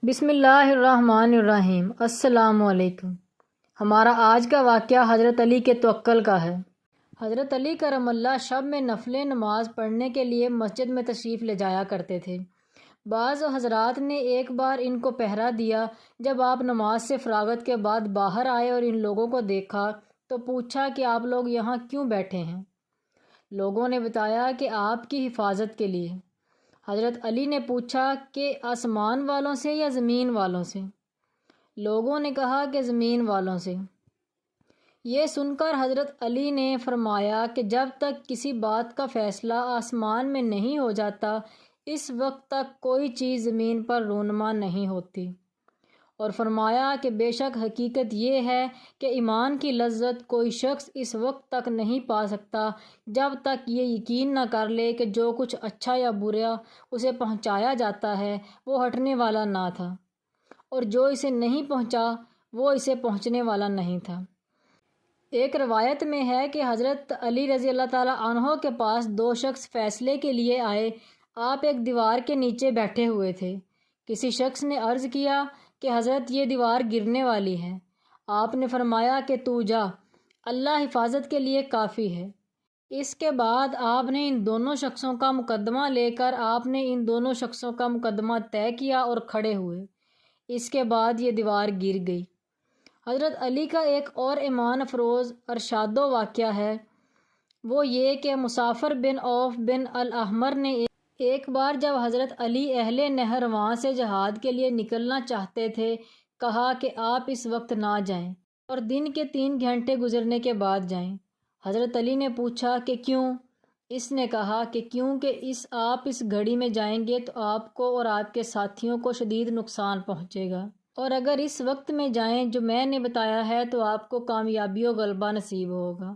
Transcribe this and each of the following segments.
بسم اللہ الرحمن الرحیم۔ السلام علیکم۔ ہمارا آج کا واقعہ حضرت علی کے توکل کا ہے۔ حضرت علی کرم اللہ شب میں نفل نماز پڑھنے کے لیے مسجد میں تشریف لے جایا کرتے تھے۔ بعض حضرات نے ایک بار ان کو پہرا دیا۔ جب آپ نماز سے فراغت کے بعد باہر آئے اور ان لوگوں کو دیکھا تو پوچھا کہ آپ لوگ یہاں کیوں بیٹھے ہیں؟ لوگوں نے بتایا کہ آپ کی حفاظت کے لیے۔ حضرت علی نے پوچھا کہ آسمان والوں سے یا زمین والوں سے؟ لوگوں نے کہا کہ زمین والوں سے۔ یہ سن کر حضرت علی نے فرمایا کہ جب تک کسی بات کا فیصلہ آسمان میں نہیں ہو جاتا اس وقت تک کوئی چیز زمین پر رونما نہیں ہوتی، اور فرمایا کہ بے شک حقیقت یہ ہے کہ ایمان کی لذت کوئی شخص اس وقت تک نہیں پا سکتا جب تک یہ یقین نہ کر لے کہ جو کچھ اچھا یا برا اسے پہنچایا جاتا ہے وہ ہٹنے والا نہ تھا، اور جو اسے نہیں پہنچا وہ اسے پہنچنے والا نہیں تھا۔ ایک روایت میں ہے کہ حضرت علی رضی اللہ تعالیٰ عنہ کے پاس دو شخص فیصلے کے لیے آئے۔ آپ ایک دیوار کے نیچے بیٹھے ہوئے تھے۔ کسی شخص نے عرض کیا کہ حضرت یہ دیوار گرنے والی ہے۔ آپ نے فرمایا کہ تو جا، اللہ حفاظت کے لیے کافی ہے۔ اس کے بعد آپ نے ان دونوں شخصوں کا مقدمہ لے کر آپ نے ان دونوں شخصوں کا مقدمہ طے کیا اور کھڑے ہوئے۔ اس کے بعد یہ دیوار گر گئی۔ حضرت علی کا ایک اور ایمان افروز ارشاد و واقعہ ہے، وہ یہ کہ مسافر بن عوف بن الاحمر نے ایک بار جب حضرت علی اہل نہرواں سے جہاد کے لیے نکلنا چاہتے تھے کہا کہ آپ اس وقت نہ جائیں اور دن کے 3 گھنٹے گزرنے کے بعد جائیں۔ حضرت علی نے پوچھا کہ کیوں؟ اس نے کہا کہ کیونکہ آپ اس گھڑی میں جائیں گے تو آپ کو اور آپ کے ساتھیوں کو شدید نقصان پہنچے گا، اور اگر اس وقت میں جائیں جو میں نے بتایا ہے تو آپ کو کامیابی و غلبہ نصیب ہوگا۔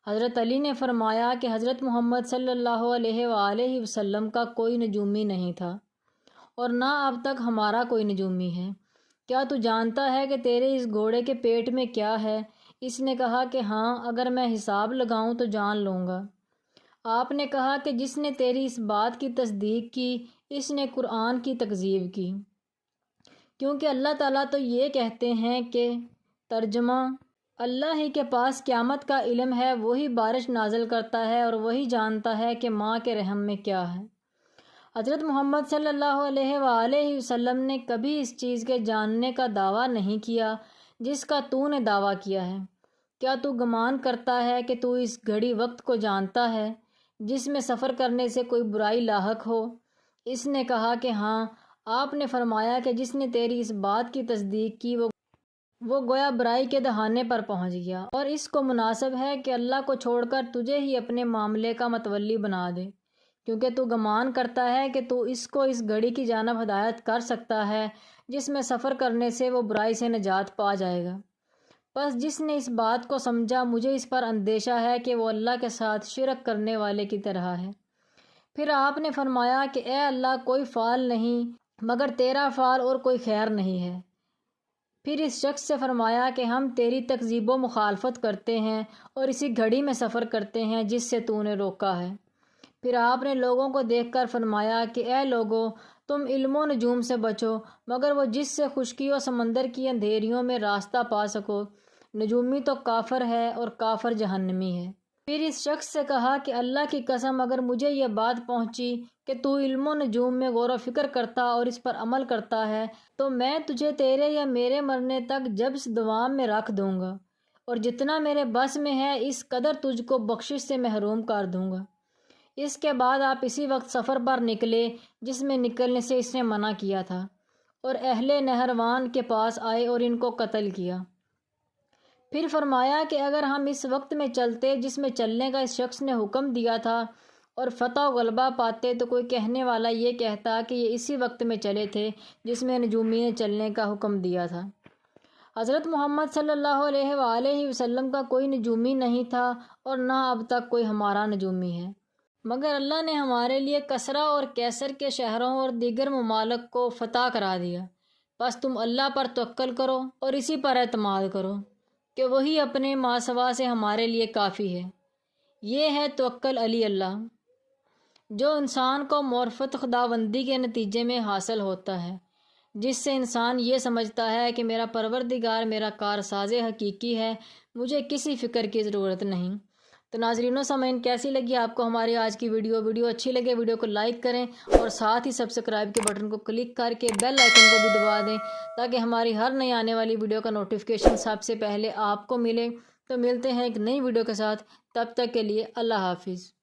حضرت علی نے فرمایا کہ حضرت محمد صلی اللہ علیہ وآلہ وسلم کا کوئی نجومی نہیں تھا، اور نہ اب تک ہمارا کوئی نجومی ہے۔ کیا تو جانتا ہے کہ تیرے اس گھوڑے کے پیٹ میں کیا ہے؟ اس نے کہا کہ ہاں، اگر میں حساب لگاؤں تو جان لوں گا۔ آپ نے کہا کہ جس نے تیری اس بات کی تصدیق کی اس نے قرآن کی تکذیب کی، کیونکہ اللہ تعالیٰ تو یہ کہتے ہیں کہ ترجمہ اللہ ہی کے پاس قیامت کا علم ہے، وہی بارش نازل کرتا ہے اور وہی جانتا ہے کہ ماں کے رحم میں کیا ہے۔ حضرت محمد صلی اللہ علیہ وآلہ وسلم نے کبھی اس چیز کے جاننے کا دعویٰ نہیں کیا جس کا تو نے دعویٰ کیا ہے۔ کیا تو گمان کرتا ہے کہ تو اس گھڑی وقت کو جانتا ہے جس میں سفر کرنے سے کوئی برائی لاحق ہو؟ اس نے کہا کہ ہاں۔ آپ نے فرمایا کہ جس نے تیری اس بات کی تصدیق کی وہ گویا برائی کے دہانے پر پہنچ گیا، اور اس کو مناسب ہے کہ اللہ کو چھوڑ کر تجھے ہی اپنے معاملے کا متولی بنا دے، کیونکہ تو گمان کرتا ہے کہ تو اس کو اس گھڑی کی جانب ہدایت کر سکتا ہے جس میں سفر کرنے سے وہ برائی سے نجات پا جائے گا۔ بس جس نے اس بات کو سمجھا مجھے اس پر اندیشہ ہے کہ وہ اللہ کے ساتھ شرک کرنے والے کی طرح ہے۔ پھر آپ نے فرمایا کہ اے اللہ، کوئی فعل نہیں مگر تیرا فعل اور کوئی خیر نہیں ہے۔ پھر اس شخص سے فرمایا کہ ہم تیری تکذیب و مخالفت کرتے ہیں اور اسی گھڑی میں سفر کرتے ہیں جس سے تو نے روکا ہے۔ پھر آپ نے لوگوں کو دیکھ کر فرمایا کہ اے لوگو، تم علم و نجوم سے بچو مگر وہ جس سے خشکی و سمندر کی اندھیریوں میں راستہ پا سکو۔ نجومی تو کافر ہے اور کافر جہنمی ہے۔ پھر اس شخص سے کہا کہ اللہ کی قسم، اگر مجھے یہ بات پہنچی کہ تو علم و نجوم میں غور و فکر کرتا اور اس پر عمل کرتا ہے تو میں تجھے تیرے یا میرے مرنے تک جبس دوام میں رکھ دوں گا، اور جتنا میرے بس میں ہے اس قدر تجھ کو بخشش سے محروم کر دوں گا۔ اس کے بعد آپ اسی وقت سفر پر نکلے جس میں نکلنے سے اس نے منع کیا تھا، اور اہل نہروان کے پاس آئے اور ان کو قتل کیا۔ پھر فرمایا کہ اگر ہم اس وقت میں چلتے جس میں چلنے کا اس شخص نے حکم دیا تھا اور فتح و غلبہ پاتے تو کوئی کہنے والا یہ کہتا کہ یہ اسی وقت میں چلے تھے جس میں نجومی نے چلنے کا حکم دیا تھا۔ حضرت محمد صلی اللہ علیہ وآلہ وسلم کا کوئی نجومی نہیں تھا اور نہ اب تک کوئی ہمارا نجومی ہے، مگر اللہ نے ہمارے لیے کسرا اور کیسر کے شہروں اور دیگر ممالک کو فتح کرا دیا۔ بس تم اللہ پر توکل کرو اور اسی پر اعتماد کرو کہ وہی اپنے ماسوا سے ہمارے لیے کافی ہے۔ یہ ہے توکل علی اللہ، جو انسان کو معرفت خداوندی کے نتیجے میں حاصل ہوتا ہے۔ جس سے انسان یہ سمجھتا ہے کہ میرا پروردگار میرا کارساز حقیقی ہے، مجھے کسی فکر کی ضرورت نہیں۔ تو ناظرین و سامعین، کیسی لگی آپ کو ہماری آج کی ویڈیو اچھی لگے ویڈیو کو لائک کریں اور ساتھ ہی سبسکرائب کے بٹن کو کلک کر کے بیل آئیکن کو بھی دبا دیں تاکہ ہماری ہر نئی آنے والی ویڈیو کا نوٹیفیکیشن سب سے پہلے آپ کو ملے۔ تو ملتے ہیں ایک نئی ویڈیو کے ساتھ، تب تک کے لیے اللہ حافظ۔